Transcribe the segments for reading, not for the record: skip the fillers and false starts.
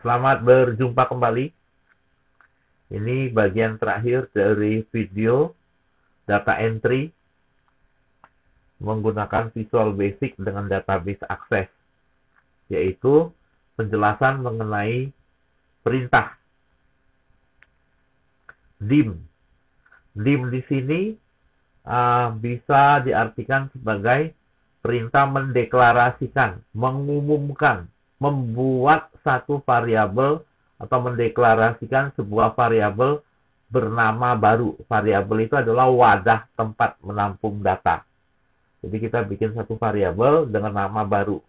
Selamat berjumpa kembali. Ini bagian terakhir dari video data entry menggunakan Visual Basic dengan Database Access, yaitu penjelasan mengenai perintah dim. Dim di sini bisa diartikan sebagai perintah mendeklarasikan, mengumumkan, membuat satu variabel atau mendeklarasikan sebuah variabel bernama baru. Variabel itu adalah wadah tempat menampung data. Jadi kita bikin satu variabel dengan nama baru.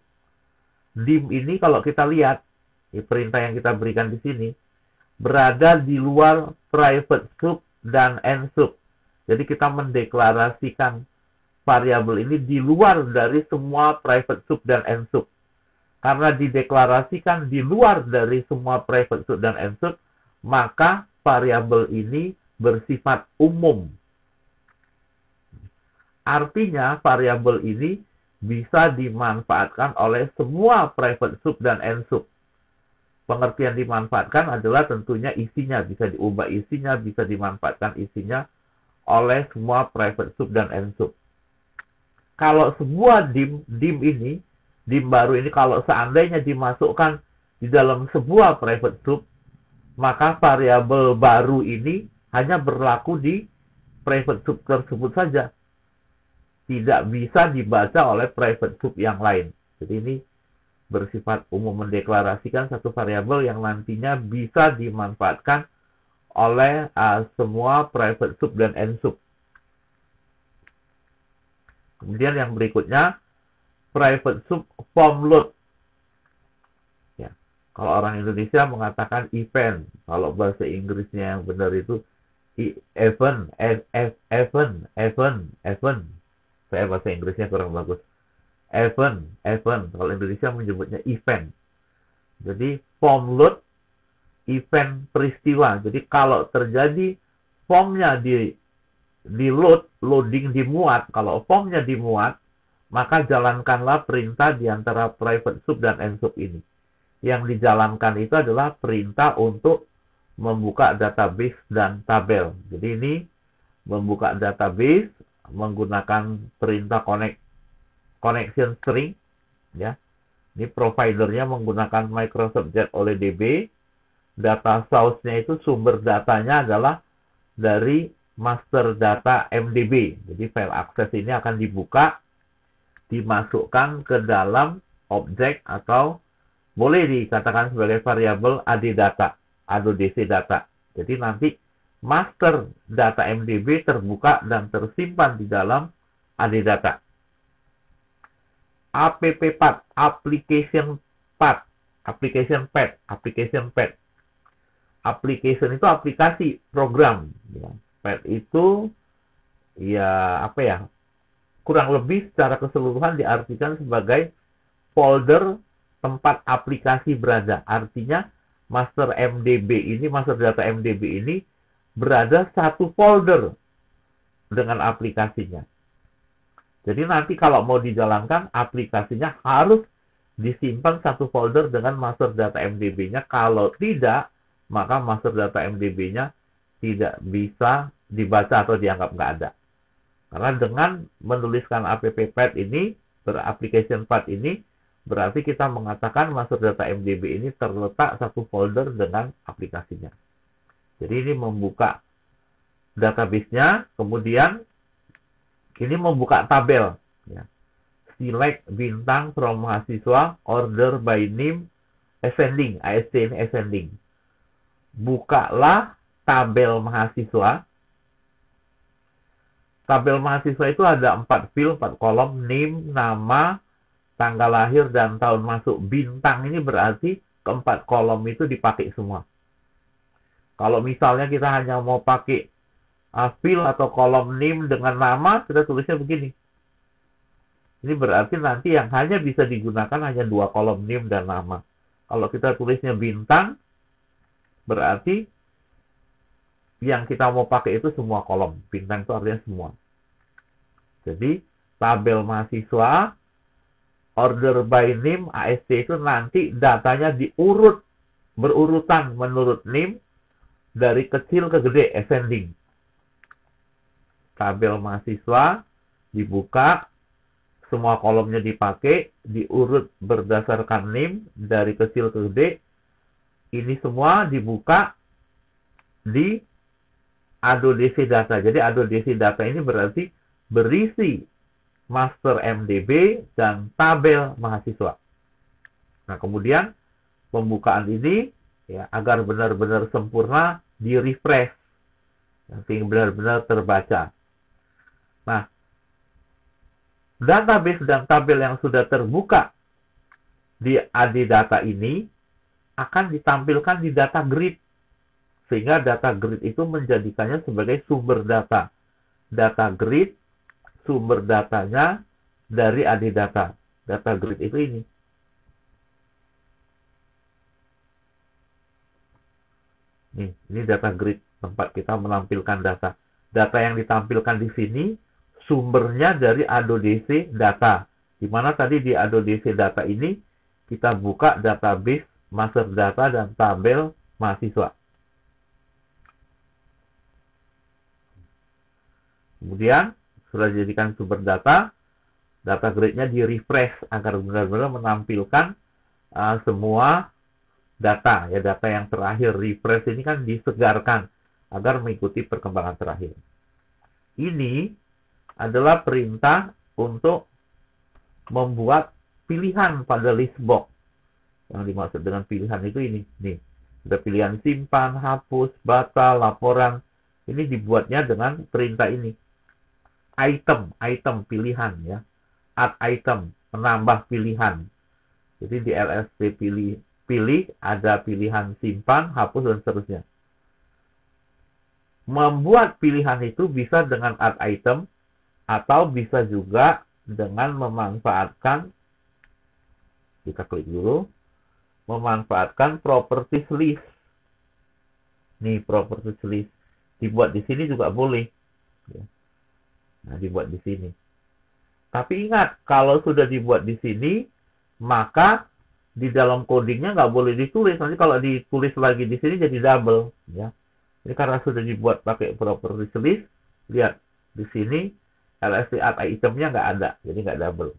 Dim ini kalau kita lihat, perintah yang kita berikan di sini, berada di luar private sub dan end sub. Jadi kita mendeklarasikan variabel ini di luar dari semua private sub dan end sub. Karena dideklarasikan di luar dari semua private sub dan end sub, maka variabel ini bersifat umum. Artinya variabel ini bisa dimanfaatkan oleh semua private sub dan end sub. Pengertian dimanfaatkan adalah tentunya isinya, bisa diubah isinya, bisa dimanfaatkan isinya oleh semua private sub dan end sub. Kalau sebuah dim baru ini kalau seandainya dimasukkan di dalam sebuah private sub, maka variabel baru ini hanya berlaku di private sub tersebut saja. Tidak bisa dibaca oleh private sub yang lain. Jadi ini bersifat umum, mendeklarasikan satu variabel yang nantinya bisa dimanfaatkan oleh semua private sub dan end sub. Kemudian yang berikutnya, private sub form load. Ya, kalau orang Indonesia mengatakan event, kalau bahasa Inggrisnya yang benar itu event. Saya bahasa Inggrisnya kurang bagus. Event. Kalau Indonesia menyebutnya event. Jadi form load, event peristiwa. Jadi kalau terjadi formnya di loading dimuat, kalau formnya dimuat, maka jalankanlah perintah di antara private sub dan end sub ini. Yang dijalankan itu adalah perintah untuk membuka database dan tabel. Jadi ini membuka database menggunakan perintah connection string, ya. Ini providernya menggunakan Microsoft Jet OLEDB. Data source-nya itu sumber datanya adalah dari master data MDB. Jadi file access ini akan dibuka, dimasukkan ke dalam objek atau boleh dikatakan sebagai variabel ADDC data. Jadi nanti master data MDB terbuka dan tersimpan di dalam ADData. APP-path, application path, application path. Application itu aplikasi, program. Path itu kurang lebih secara keseluruhan diartikan sebagai folder tempat aplikasi berada. Artinya master data MDB ini berada satu folder dengan aplikasinya. Jadi nanti kalau mau dijalankan, aplikasinya harus disimpan satu folder dengan master data MDB-nya. Kalau tidak, maka master data MDB-nya tidak bisa dibaca atau dianggap nggak ada. Karena dengan menuliskan app-path ini, application path ini, berarti kita mengatakan master data MDB ini terletak satu folder dengan aplikasinya. Jadi ini membuka database-nya, kemudian ini membuka tabel. Ya. Select bintang from mahasiswa, order by name, ascending, ASC ini ascending. Bukalah tabel mahasiswa. Tabel mahasiswa itu ada 4 field, 4 kolom, name, nama, tanggal lahir, dan tahun masuk. Bintang ini berarti keempat kolom itu dipakai semua. Kalau misalnya kita hanya mau pakai field atau kolom name dengan nama, kita tulisnya begini. Ini berarti nanti yang hanya bisa digunakan hanya 2 kolom name dan nama. Kalau kita tulisnya bintang, berarti yang kita mau pakai itu semua kolom. Bintang itu artinya semua. Jadi, tabel mahasiswa, order by name, ASC itu nanti datanya diurut berurutan menurut NIM dari kecil ke gede, ascending. Tabel mahasiswa dibuka, semua kolomnya dipakai, diurut berdasarkan NIM dari kecil ke gede. Ini semua dibuka di ADODC data. Jadi ADODC data ini berarti berisi master MDB dan tabel mahasiswa. Nah, kemudian pembukaan ini ya agar benar-benar sempurna di-refresh, sehingga benar-benar terbaca. Nah, database dan tabel yang sudah terbuka di AD data ini akan ditampilkan di data grid, sehingga data grid itu menjadikannya sebagai sumber data. Data grid, sumber datanya dari AD data. Data grid itu ini. Ini data grid, tempat kita menampilkan data. Data yang ditampilkan di sini sumbernya dari ADODC data. Di mana tadi di ADODC data ini kita buka database master data dan tabel mahasiswa. Kemudian sudah dijadikan sumber data, data grid-nya di-refresh agar benar-benar menampilkan semua data. Ya, data yang terakhir. Refresh ini kan disegarkan agar mengikuti perkembangan terakhir. Ini adalah perintah untuk membuat pilihan pada list box. Yang dimaksud dengan pilihan itu ini. Nih, ada pilihan simpan, hapus, batal, laporan. Ini dibuatnya dengan perintah ini. Item pilihan ya. Add item, menambah pilihan. Jadi di LST pilih ada pilihan simpan, hapus dan seterusnya. Membuat pilihan itu bisa dengan add item atau bisa juga dengan memanfaatkan, kita klik dulu, memanfaatkan properties list. Nih, properties list. Dibuat di sini juga boleh. Nah, dibuat di sini. Tapi ingat, kalau sudah dibuat di sini, maka di dalam codingnya nggak boleh ditulis. Nanti kalau ditulis lagi di sini jadi double. Ya. Ini karena sudah dibuat pakai properties list, lihat di sini LST add itemnya nggak ada, jadi nggak double.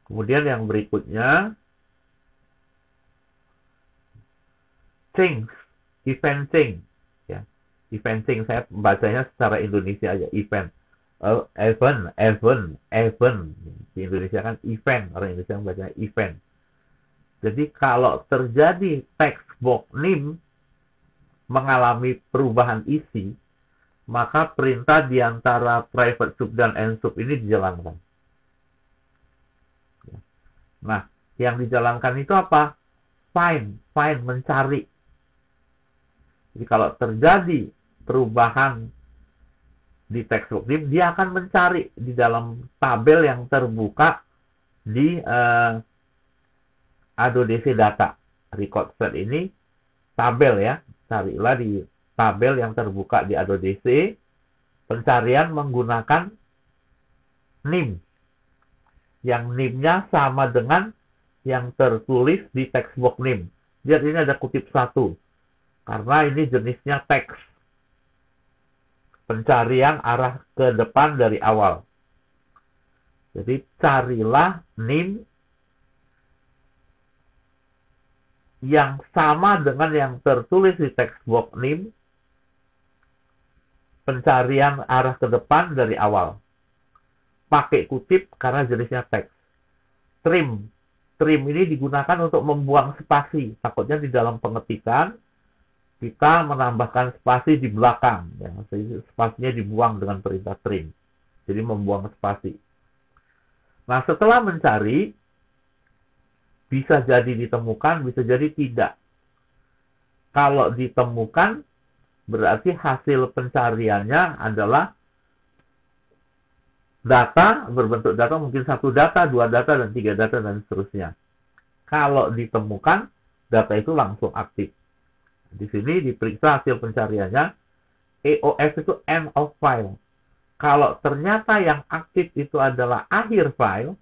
Kemudian yang berikutnya, change, event change. Ya. Event change, saya bacanya secara Indonesia aja, event. Event. Di Indonesia kan event, orang Indonesia bacanya event. Jadi kalau terjadi text box NIM mengalami perubahan isi, maka perintah di antara private sub dan end sub ini dijalankan. Nah, yang dijalankan itu apa? Find, mencari. Jadi kalau terjadi perubahan di text box NIM, dia akan mencari di dalam tabel yang terbuka di ADODC data. Record set ini tabel ya. Carilah di tabel yang terbuka di ADODC, pencarian menggunakan NIM. Yang NIM-nya sama dengan yang tertulis di text box NIM. Lihat ini ada kutip 1. Karena ini jenisnya teks. Pencarian arah ke depan dari awal. Jadi carilah NIM yang sama dengan yang tertulis di text box NIM, pencarian arah ke depan dari awal. Pakai kutip karena jenisnya teks. Trim ini digunakan untuk membuang spasi. Takutnya di dalam pengetikan kita menambahkan spasi di belakang. Ya, spasinya dibuang dengan perintah trim. Jadi membuang spasi. Nah, setelah mencari, bisa jadi ditemukan, bisa jadi tidak. Kalau ditemukan, berarti hasil pencariannya adalah data, berbentuk data, mungkin 1 data, 2 data, dan 3 data, dan seterusnya. Kalau ditemukan, data itu langsung aktif. Di sini diperiksa hasil pencariannya, EOF itu end of file. Kalau ternyata yang aktif itu adalah akhir file,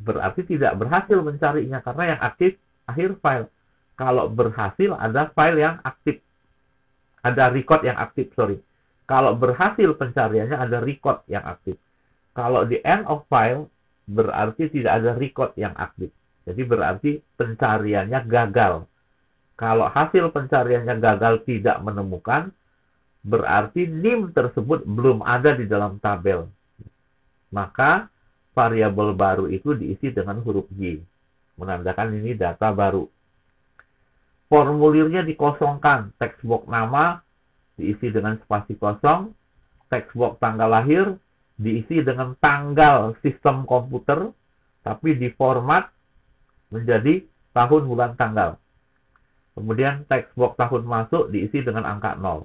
berarti tidak berhasil mencarinya karena yang aktif akhir file. Kalau berhasil ada file yang aktif, ada record yang aktif, sorry. Kalau berhasil pencariannya ada record yang aktif. Kalau di end of file berarti tidak ada record yang aktif. Jadi berarti pencariannya gagal. Kalau hasil pencariannya gagal tidak menemukan, berarti NIM tersebut belum ada di dalam tabel. Maka variabel baru itu diisi dengan huruf G, menandakan ini data baru. Formulirnya dikosongkan, text box nama diisi dengan spasi kosong, text box tanggal lahir diisi dengan tanggal sistem komputer, tapi diformat menjadi tahun, bulan, tanggal. Kemudian text box tahun masuk diisi dengan angka 0.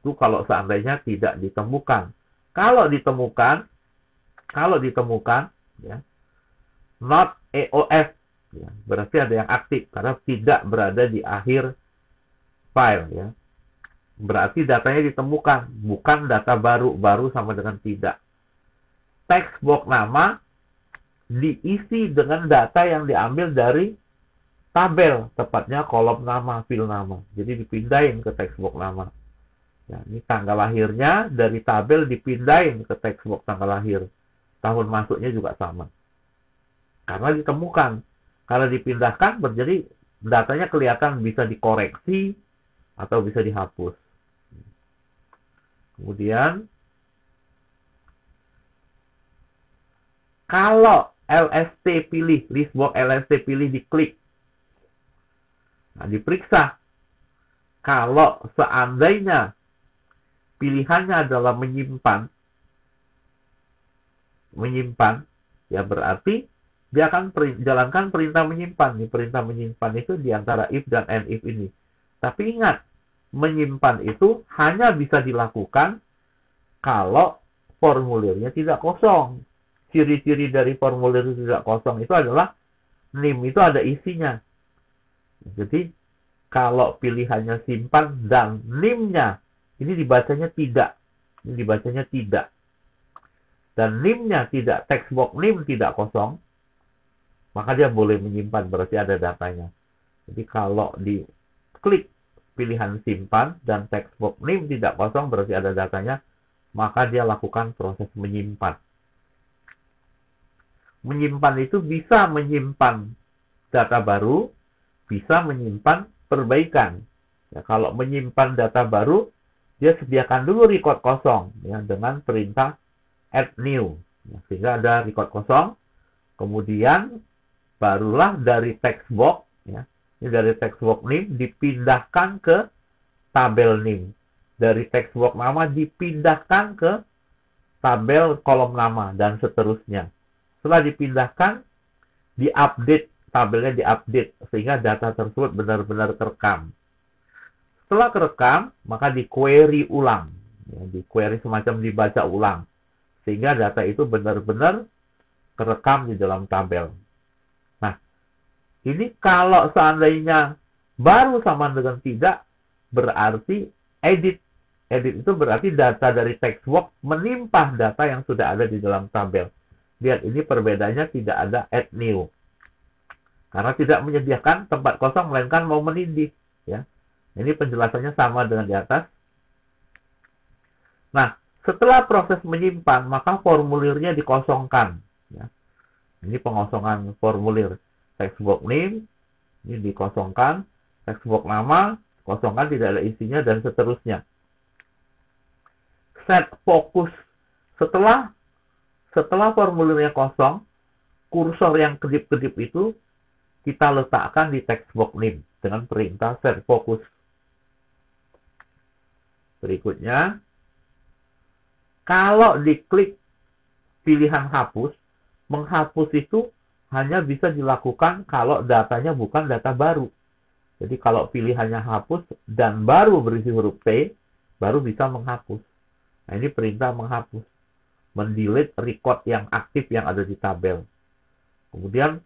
Itu kalau seandainya tidak ditemukan. Kalau ditemukan, ya, not EOF, ya, berarti ada yang aktif karena tidak berada di akhir file, ya. Berarti datanya ditemukan, bukan data baru sama dengan tidak. Text box nama diisi dengan data yang diambil dari tabel, tepatnya kolom nama, file nama. Jadi dipindahin ke text box nama. Ya, ini tanggal lahirnya dari tabel dipindahin ke text box tanggal lahir. Tahun masuknya juga sama. Karena ditemukan. Kalau dipindahkan, berjadi datanya kelihatan bisa dikoreksi atau bisa dihapus. Kemudian, kalau LST pilih, listbox LST pilih diklik. Nah, diperiksa. Kalau seandainya pilihannya adalah menyimpan, ya berarti dia akan jalankan perintah menyimpan. Perintah menyimpan itu di antara if dan end if ini. Tapi ingat, menyimpan itu hanya bisa dilakukan kalau formulirnya tidak kosong. Ciri-ciri dari formulir itu tidak kosong itu adalah NIM itu ada isinya. Jadi, kalau pilihannya simpan dan NIM-nya ini dibacanya tidak. Ini dibacanya tidak. Dan NIM-nya tidak, text box NIM tidak kosong, maka dia boleh menyimpan, berarti ada datanya. Jadi kalau diklik pilihan simpan dan text box NIM tidak kosong, berarti ada datanya, maka dia lakukan proses menyimpan. Menyimpan itu bisa menyimpan data baru, bisa menyimpan perbaikan. Ya, kalau menyimpan data baru, dia sediakan dulu record kosong, ya, dengan perintah add new, ya, sehingga ada record kosong. Kemudian barulah dari text box, ya, ini dari text box name dipindahkan ke tabel name. Dari text box nama dipindahkan ke tabel kolom nama dan seterusnya. Setelah dipindahkan, diupdate, tabelnya diupdate sehingga data tersebut benar-benar terekam. Setelah kerekam, maka di-query ulang. Ya, di-query semacam dibaca ulang. Sehingga data itu benar-benar terekam di dalam tabel. Nah, ini kalau seandainya baru sama dengan tidak, berarti edit. Edit itu berarti data dari text box menimpa data yang sudah ada di dalam tabel. Lihat, ini perbedaannya tidak ada add new. Karena tidak menyediakan tempat kosong, melainkan mau menindih. Ya. Ini penjelasannya sama dengan di atas. Nah, setelah proses menyimpan, maka formulirnya dikosongkan. Ya. Ini pengosongan formulir. Text box name, ini dikosongkan. Text box nama, kosongkan, tidak ada isinya, dan seterusnya. Set focus. Setelah formulirnya kosong, kursor yang kedip-kedip itu kita letakkan di text box name dengan perintah set focus. Berikutnya, kalau diklik pilihan hapus, menghapus itu hanya bisa dilakukan kalau datanya bukan data baru. Jadi kalau pilihannya hapus dan baru berisi huruf T, baru bisa menghapus. Nah, ini perintah menghapus. Mendelete record yang aktif yang ada di tabel. Kemudian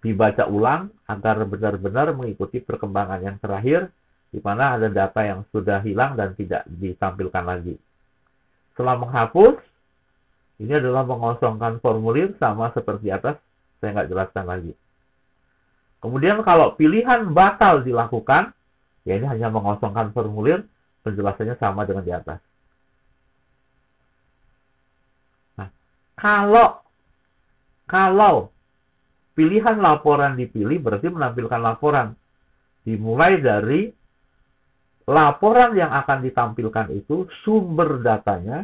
dibaca ulang agar benar-benar mengikuti perkembangan yang terakhir, di mana ada data yang sudah hilang dan tidak ditampilkan lagi. Setelah menghapus, Ini adalah mengosongkan formulir sama seperti atas, saya nggak jelaskan lagi. Kemudian kalau pilihan batal dilakukan, ya ini hanya mengosongkan formulir, penjelasannya sama dengan di atas. Nah, kalau pilihan laporan dipilih, berarti menampilkan laporan. Dimulai dari laporan yang akan ditampilkan itu sumber datanya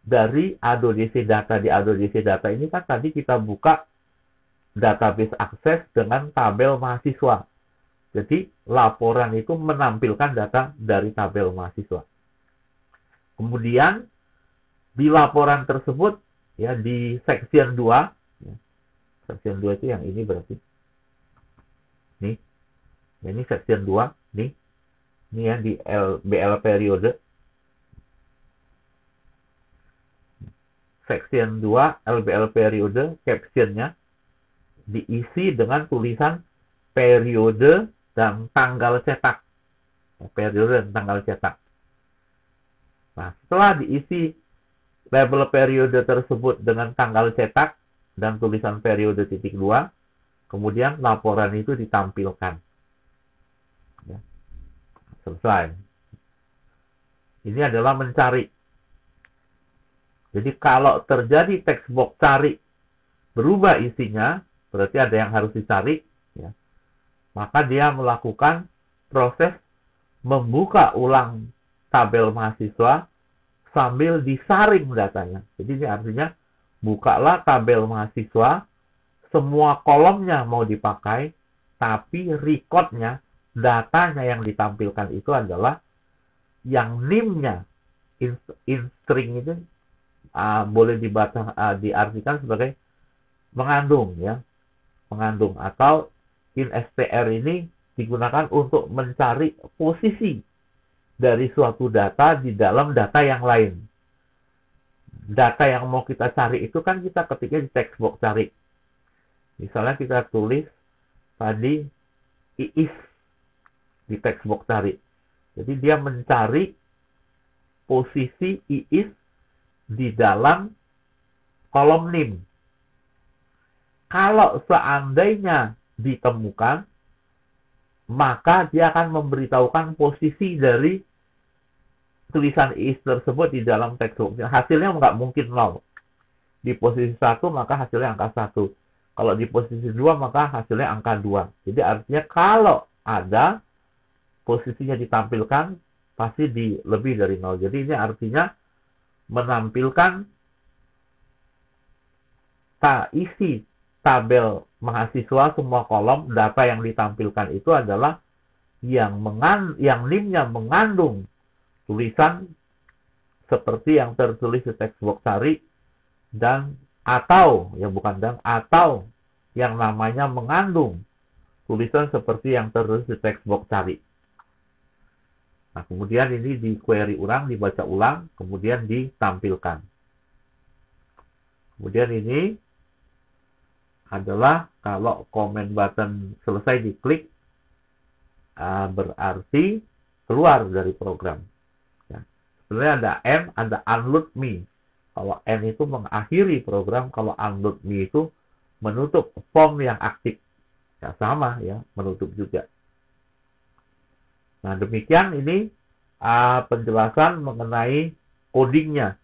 dari ADODC data. Di ADODC data ini kan tadi kita buka database akses dengan tabel mahasiswa. Jadi laporan itu menampilkan data dari tabel mahasiswa. Kemudian di laporan tersebut ya di section 2, ya, section 2 itu yang ini berarti. Nih. Ya, ini section 2, nih. Ini ya di BL periode. Section 2 LBL periode, captionnya diisi dengan tulisan periode dan tanggal cetak. Periode dan tanggal cetak. Nah, setelah diisi label periode tersebut dengan tanggal cetak dan tulisan periode titik 2, kemudian laporan itu ditampilkan. Ya. Selesai. Ini adalah mencari. Jadi kalau terjadi text box cari berubah isinya, berarti ada yang harus dicari, ya. Maka dia melakukan proses membuka ulang tabel mahasiswa sambil disaring datanya. Jadi ini artinya bukalah tabel mahasiswa, semua kolomnya mau dipakai, tapi recordnya, datanya yang ditampilkan itu adalah yang NIM-nya, in string itu boleh diartikan sebagai mengandung, ya, mengandung, atau in str ini digunakan untuk mencari posisi dari suatu data di dalam data yang lain. Data yang mau kita cari itu kan kita ketiknya di text box cari. Misalnya kita tulis tadi iis di text box cari. Jadi dia mencari posisi iis di dalam kolom NIM. Kalau seandainya ditemukan, maka dia akan memberitahukan posisi dari tulisan is tersebut di dalam teks box. Hasilnya nggak mungkin 0. Di posisi 1 maka hasilnya angka 1. Kalau di posisi 2 maka hasilnya angka 2. Jadi artinya kalau ada posisinya ditampilkan pasti di lebih dari 0. Jadi ini artinya menampilkan isi tabel mahasiswa semua kolom data yang ditampilkan itu adalah yang NIM-nya mengandung tulisan seperti yang tertulis di text box cari dan atau yang namanya mengandung tulisan seperti yang tertulis di text box cari. Nah, kemudian ini di query ulang, dibaca ulang, kemudian ditampilkan. Kemudian ini adalah kalau comment button selesai diklik, berarti keluar dari program. Ya. Sebenarnya ada N, ada unload me. Kalau N itu mengakhiri program, kalau unload me itu menutup form yang aktif. Ya, sama ya, menutup juga. Nah, demikian ini penjelasan mengenai codingnya.